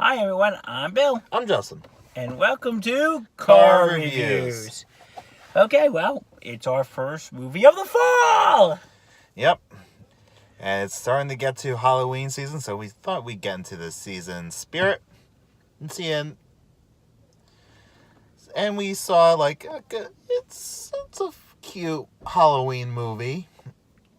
Hi everyone, I'm Bill, I'm Justin. and welcome to Car Car Reviews. Reviews. Okay, well, it's our first movie of the fall! Yep. And it's starting to get to Halloween season, so we thought we'd get into this season spirit and see it. And we saw, it's a cute Halloween movie,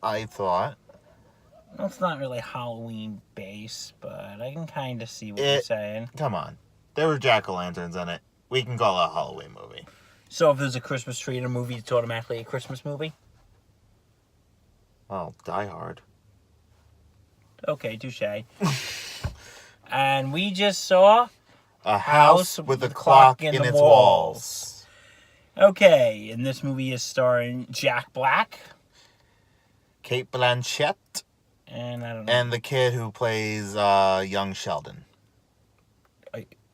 I thought. Well, it's not really Halloween based, but I can kind of see what you're saying. Come on. There were jack-o'-lanterns in it. We can call it a Halloween movie. So if there's a Christmas tree in a movie, it's automatically a Christmas movie? Well, Die Hard. Okay, touche. And we just saw A house with a clock in its walls. Okay, and this movie is starring Jack Black. Kate Blanchett. And I don't know. And the kid who plays young Sheldon.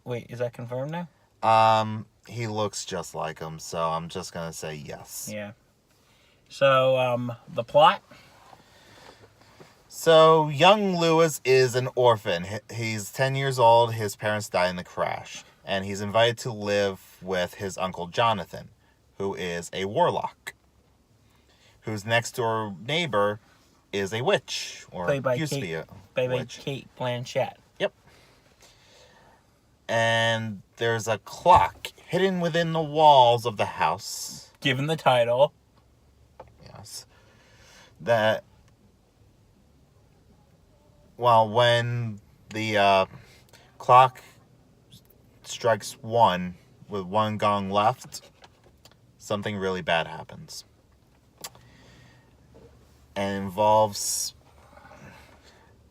Wait, is that confirmed now? He looks just like him, so I'm just gonna say yes. Yeah. So, the plot? So, young Lewis is an orphan. He's 10 years old, his parents died in the crash, and he's invited to live with his uncle Jonathan, who is a warlock, whose next door neighbor is a witch, or Played by used to be a witch. Kate Blanchett. Yep. And there's a clock hidden within the walls of the house. Given the title. Yes. That, well, when the clock strikes 1 with 1 gong left, something really bad happens. And involves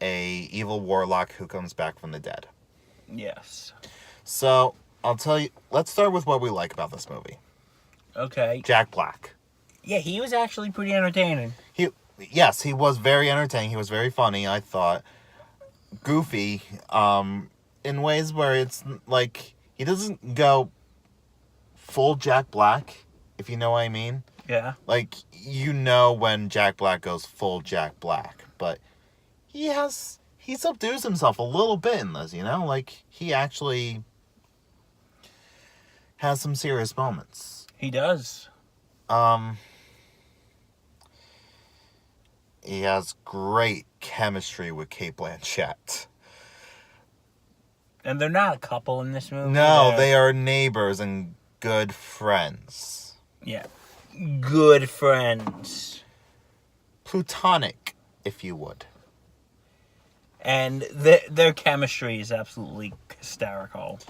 a evil warlock who comes back from the dead. Yes. So, I'll tell you, let's start with what we like about this movie. Okay. Jack Black. Yeah, he was actually pretty entertaining. Yes, he was very entertaining. He was very funny, I thought. Goofy, in ways where it's like, he doesn't go full Jack Black, if you know what I mean. Yeah. Like, you know when Jack Black goes full Jack Black, but he subdues himself a little bit in this, you know? Like, he actually has some serious moments. He does. He has great chemistry with Kate Blanchett. And they're not a couple in this movie. No, they are neighbors and good friends. Yeah. Good friends. Plutonic, if you would. And their chemistry is absolutely hysterical.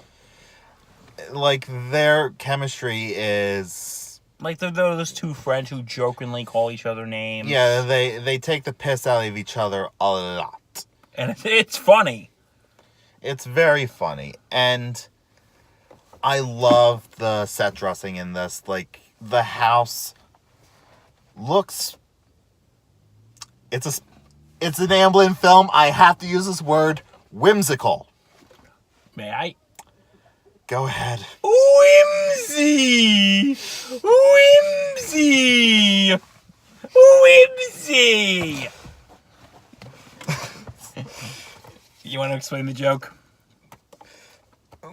Like, their chemistry is... Like, they're those two friends who jokingly call each other names. Yeah, they take the piss out of each other a lot. And it's funny. It's very funny. And I love the set dressing in this. Like, the house looks... It's an Amblin film. I have to use this word. Whimsical. May I? Go ahead. Whimsy! Whimsy! Whimsy! You want to explain the joke?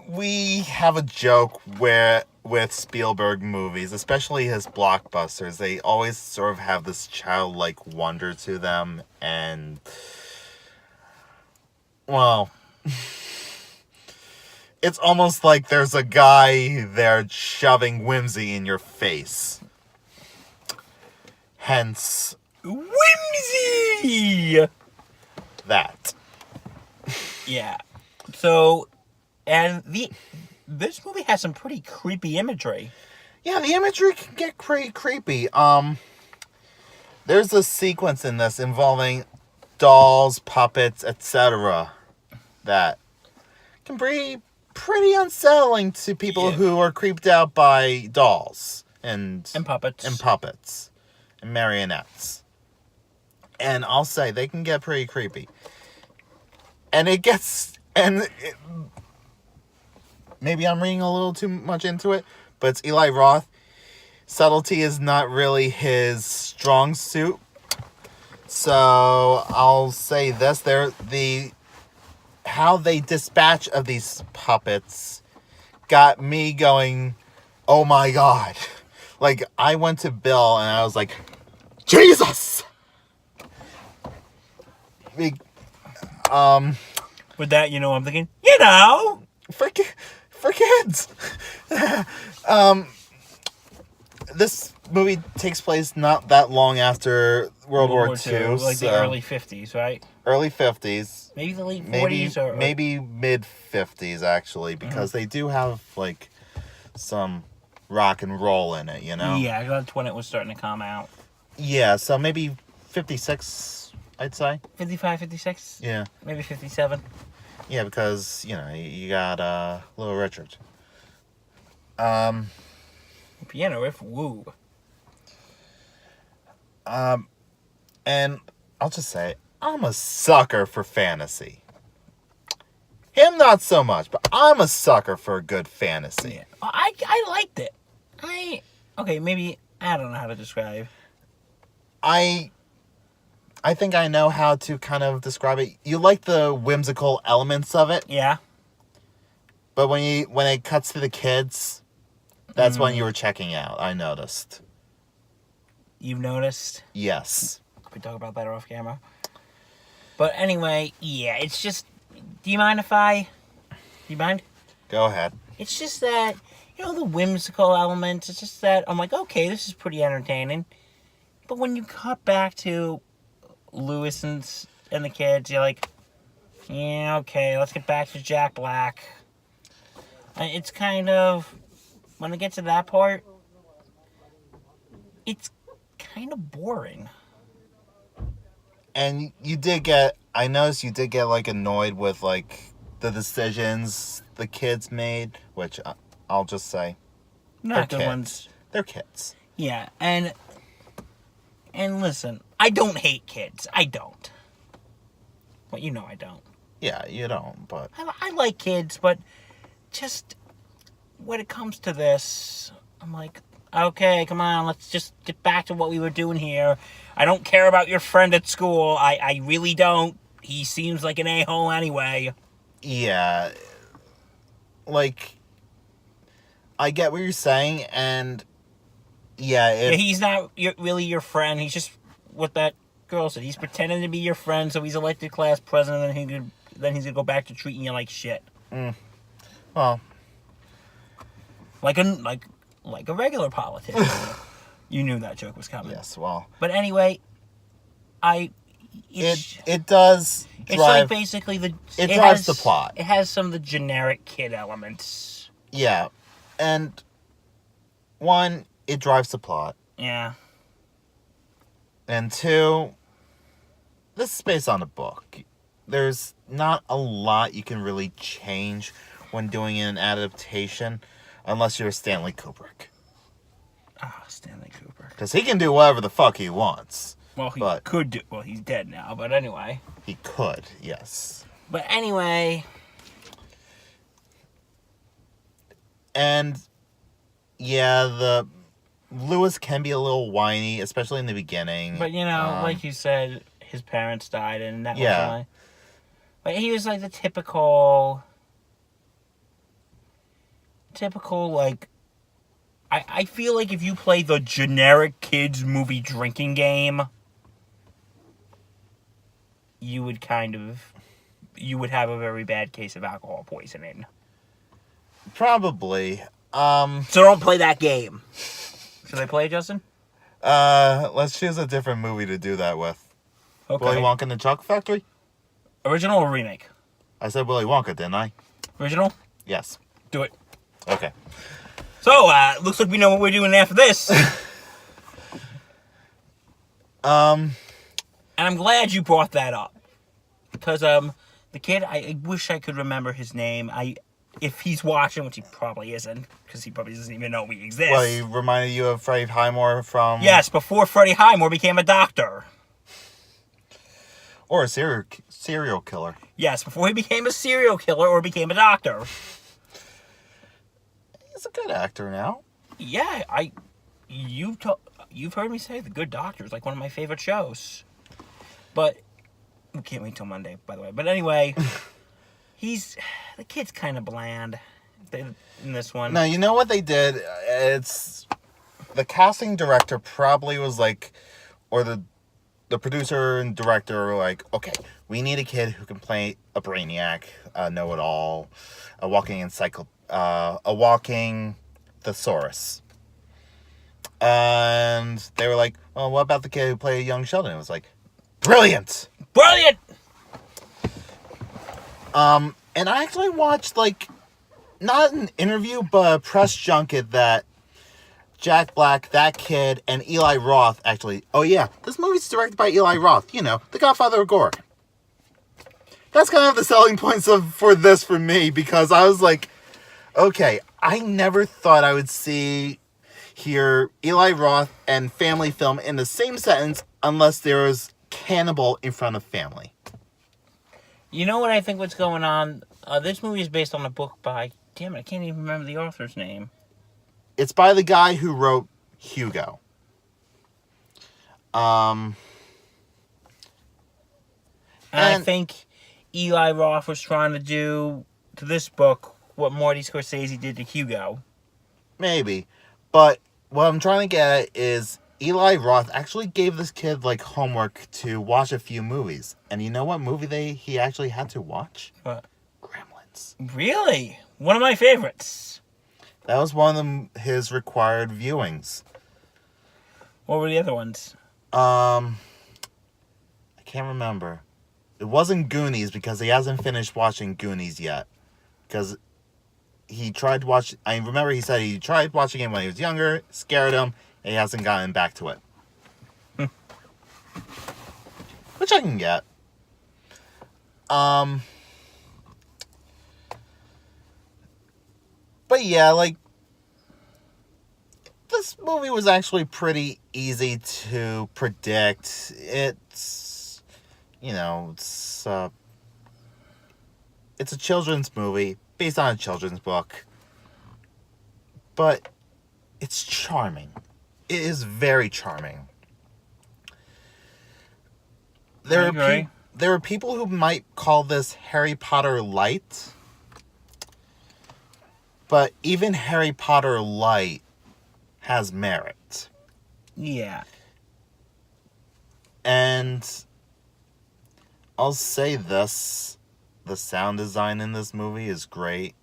We have a joke with Spielberg movies, especially his blockbusters, they always sort of have this childlike wonder to them, and, well, it's almost like there's a guy there shoving whimsy in your face. Hence, Whimsy! that. Yeah. So, and this movie has some pretty creepy imagery. Yeah, the imagery can get pretty creepy. There's a sequence in this involving dolls, puppets, etc. that can be pretty unsettling to people who are creeped out by dolls and puppets and marionettes. And I'll say they can get pretty creepy. And maybe I'm reading a little too much into it, but it's Eli Roth. Subtlety is not really his strong suit. So I'll say this: the how they dispatch of these puppets got me going, oh my god. Like, I went to Bill and I was like, Jesus! With that, I'm thinking, For kids. This movie takes place not that long after World War II. Like the early 50s, right? Early 50s. Maybe the late 40s? Maybe mid 50s, actually, because they do have, like, some rock and roll in it, Yeah, that's when it was starting to come out. Yeah, so maybe 56, I'd say. 55, 56? Yeah. Maybe 57. Yeah, because, you got Little Richard. Piano riff, woo. And I'll just say, I'm a sucker for fantasy. Him, not so much, but I'm a sucker for a good fantasy. Yeah. I liked it. Okay, maybe, I don't know how to describe. I think I know how to kind of describe it. You like the whimsical elements of it. Yeah. But when it cuts to the kids, that's when you were checking out, I noticed. You've noticed? Yes. We talk about that off camera. But anyway, yeah, it's just... Do you mind? Go ahead. It's just that, the whimsical elements, it's just that I'm like, okay, this is pretty entertaining. But when you cut back to Lewis and the kids, you're like, yeah, okay, let's get back to Jack Black. It's kind of... When I get to that part, it's kind of boring. And I noticed you did get, like, annoyed with, like, the decisions the kids made, which I'll just say, Not they're good kids. ones. They're kids. Yeah, and listen, I don't hate kids. I don't. Well, I don't. Yeah, you don't, but... I like kids, but just when it comes to this, I'm like, okay, come on, let's just get back to what we were doing here. I don't care about your friend at school. I really don't. He seems like an a-hole anyway. Yeah. Like, I get what you're saying, and yeah, he's not really your friend. He's just what that girl said. He's pretending to be your friend, so he's elected class president, and then he's gonna go back to treating you like shit. Well, like a regular politician. You knew that joke was coming. Yes, well. But anyway, it does drive... It's like basically it drives the plot. It has some of the generic kid elements. Yeah. And one, it drives the plot. Yeah. And two, this is based on a book. There's not a lot you can really change when doing an adaptation, unless you're Stanley Kubrick. Stanley Kubrick. Because he can do whatever the fuck he wants. Well, could do. Well, he's dead now, but anyway. He could, yes. But anyway. And, yeah, the Lewis can be a little whiny, especially in the beginning. But, like you said, his parents died, and that was why. But he was like the typical, like, I feel like if you play the generic kids movie drinking game, you would have a very bad case of alcohol poisoning. Probably. So don't play that game. Should I play it, Justin? Let's choose a different movie to do that with. Okay. Willy Wonka and the Chocolate Factory? Original or remake? I said Willy Wonka, didn't I? Original? Yes. Do it. Okay. So, looks like we know what we're doing after this. And I'm glad you brought that up. Because, the kid, I wish I could remember his name. If he's watching, which he probably isn't, because he probably doesn't even know we exist. Well, he reminded you of Freddie Highmore from... Yes, before Freddie Highmore became a doctor. Or a serial killer. Yes, before he became a serial killer or became a doctor. He's a good actor now. Yeah, you've heard me say The Good Doctor is like one of my favorite shows. But we can't wait till Monday, by the way. But anyway, the kid's kind of bland in this one. Now, you know what they did? It's the casting director probably was like, or the producer and director were like, okay, we need a kid who can play a brainiac, a know-it-all, a walking thesaurus. And they were like, well, what about the kid who played young Sheldon? It was like, brilliant! Brilliant! And I actually watched, like, not an interview, but a press junket that Jack Black, that kid, and Eli Roth actually... Oh, yeah, this movie's directed by Eli Roth. You know, the godfather of gore. That's kind of the selling points for me, because I was like, okay, I never thought I would hear Eli Roth and family film in the same sentence unless there was cannibal in front of family. You know what I think what's going on? This movie is based on a book by... Damn it, I can't even remember the author's name. It's by the guy who wrote Hugo. And I think Eli Roth was trying to do to this book what Marty Scorsese did to Hugo. Maybe. But what I'm trying to get at is Eli Roth actually gave this kid like homework to watch a few movies. And you know what movie he actually had to watch? What? Gremlins. Really? One of my favorites. That was one of his required viewings. What were the other ones? I can't remember. It wasn't Goonies because he hasn't finished watching Goonies yet. Because he tried to watch... I remember he said he tried watching it when he was younger, scared him, and he hasn't gotten back to it. Which I can get. But yeah, like... This movie was actually pretty easy to predict. It's... You know, it's a children's movie based on a children's book. But it's charming. It is very charming. There are people who might call this Harry Potter light. But even Harry Potter light has merit. Yeah. And I'll say this. The sound design in this movie is great.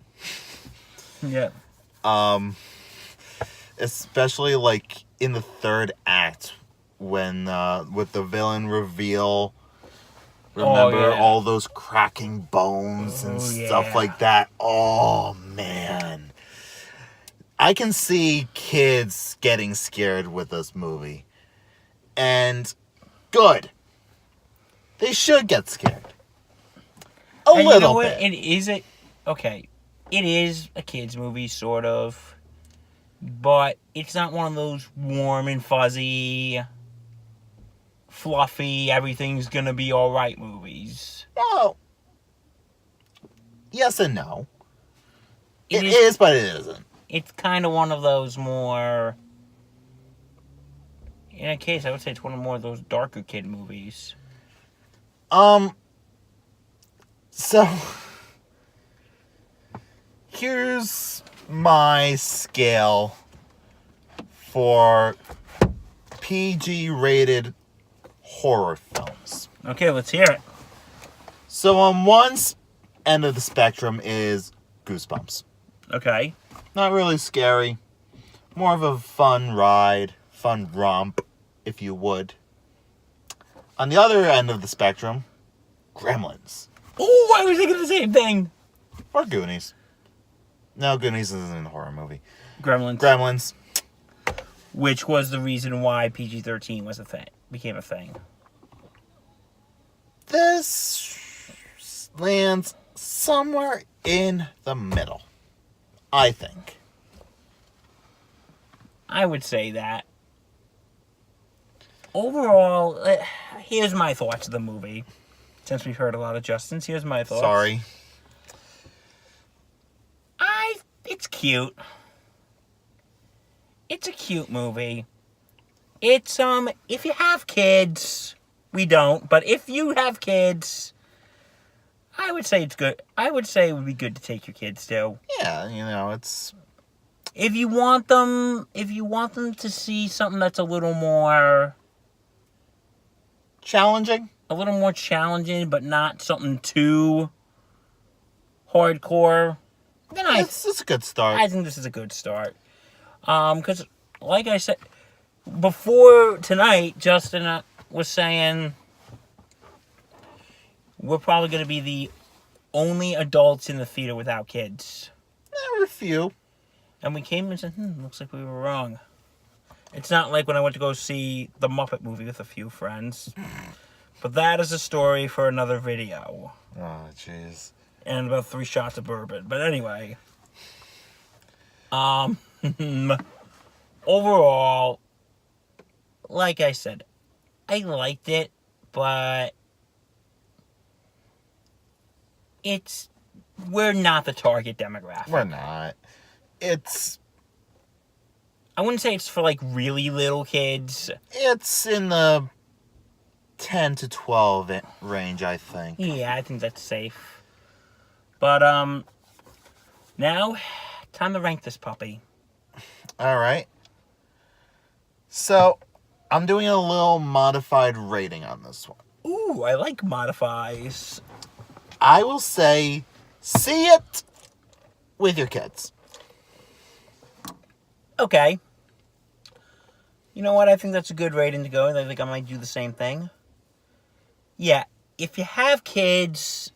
Yeah. Especially like in the third act when with the villain reveal. Remember all those cracking bones and stuff like that? Oh man. I can see kids getting scared with this movie. And good. They should get scared. A little you know what? bit. It is a kid's movie, sort of. But it's not one of those warm and fuzzy, fluffy, everything's gonna be alright movies. Well, yes and no. It is, but it isn't. It's kind of one of those more... In a case, I would say it's one of more of those darker kid movies. So, here's my scale for PG-rated horror films. Okay, let's hear it. So, on one end of the spectrum is Goosebumps. Okay. Not really scary. More of a fun ride, fun romp, if you would. On the other end of the spectrum, Gremlins. Oh, I was thinking the same thing. Or Goonies. No, Goonies isn't a horror movie. Gremlins. Which was the reason why PG-13 became a thing. This lands somewhere in the middle, I think. I would say that. Overall, here's my thoughts of the movie. Since we've heard a lot of Justin's, here's my thoughts. Sorry. It's cute. It's a cute movie. It's, if you have kids, we don't, but if you have kids, I would say it's good. I would say it would be good to take your kids to. Yeah, you know, it's If you want them to see something that's a little more challenging. challenging, but not something too hardcore, then It's a good start. I think this is a good start. Because like I said before tonight, Justin was saying we're probably going to be the only adults in the theater without kids. There were a few. And we came and said, looks like we were wrong. It's not like when I went to go see the Muppet movie with a few friends. But that is a story for another video. Oh, jeez. And about 3 shots of bourbon. But anyway. Overall, like I said, I liked it, but we're not the target demographic. We're not. I wouldn't say it's for, like, really little kids. It's in the 10 to 12 range, I think. Yeah, I think that's safe. But, now, time to rank this puppy. All right. So, I'm doing a little modified rating on this one. Ooh, I like modifies. I will say, see it with your kids. Okay. You know what? I think that's a good rating to go, and I think I might do the same thing. Yeah, if you have kids,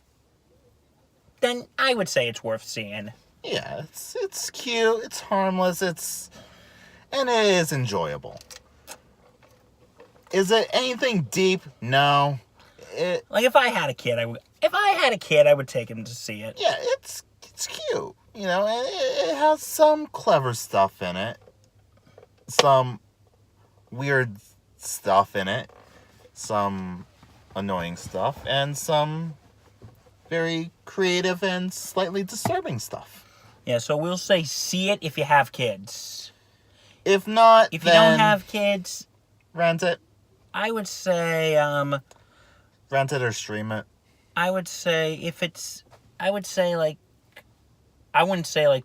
then I would say it's worth seeing. Yeah, it's cute, it's harmless, and it is enjoyable. Is it anything deep? No. Like if I had a kid, I would take him to see it. Yeah, it's cute. You know, and it has some clever stuff in it. Some weird stuff in it. Some annoying stuff. And some very creative and slightly disturbing stuff. Yeah, so we'll say see it if you have kids. If not, if you don't have kids, rent it. I would say, rent it or stream it. I would say I wouldn't say like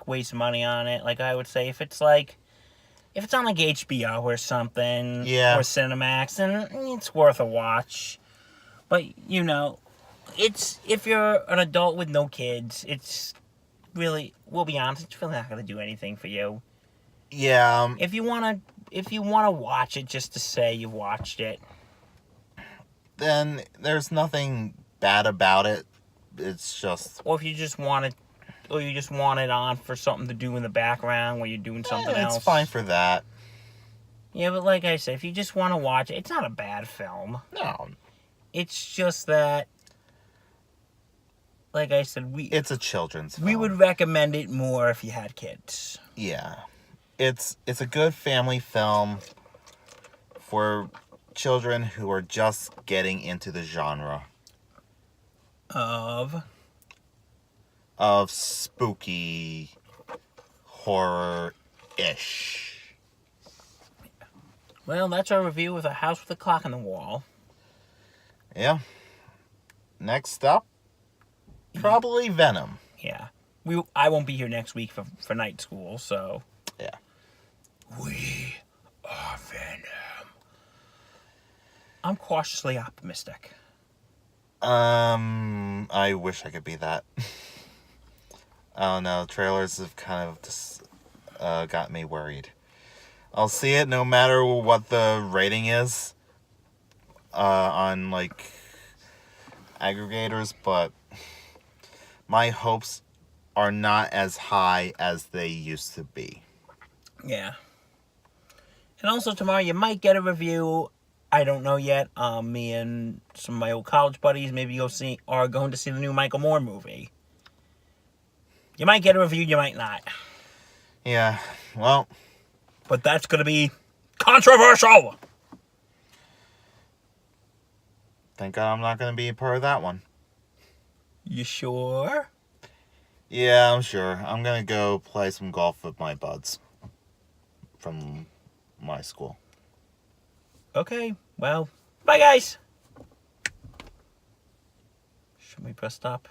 waste money on it. Like I would say if it's on like HBO or something, yeah, or Cinemax, then it's worth a watch. But you know, if you're an adult with no kids, it's really, we'll be honest, it's really not gonna do anything for you. Yeah. If you wanna watch it just to say you watched it, then there's nothing bad about it. It's just, or if you just want it, on for something to do in the background while you're doing something else. It's fine for that. Yeah, but like I said, if you just want to watch it, it's not a bad film. No. It's just that, like I said, it's a children's film. We would recommend it more if you had kids. Yeah. It's a good family film for children who are just getting into the genre of spooky horror-ish. Well, that's our review of A House with a Clock on the Wall. Yeah. Next up, probably Venom. Yeah. I won't be here next week for night school, so. Yeah. We are Venom. I'm cautiously optimistic. I wish I could be that. I don't know. Trailers have kind of just got me worried. I'll see it no matter what the rating is on like aggregators, but my hopes are not as high as they used to be. Yeah. And also tomorrow you might get a review. I don't know yet. Me and some of my old college buddies are going to see the new Michael Moore movie. You might get a review, you might not. Yeah, well. But that's going to be controversial. Thank God I'm not going to be a part of that one. You sure? Yeah, I'm sure. I'm going to go play some golf with my buds from my school. Okay, well, bye guys. Should we press stop?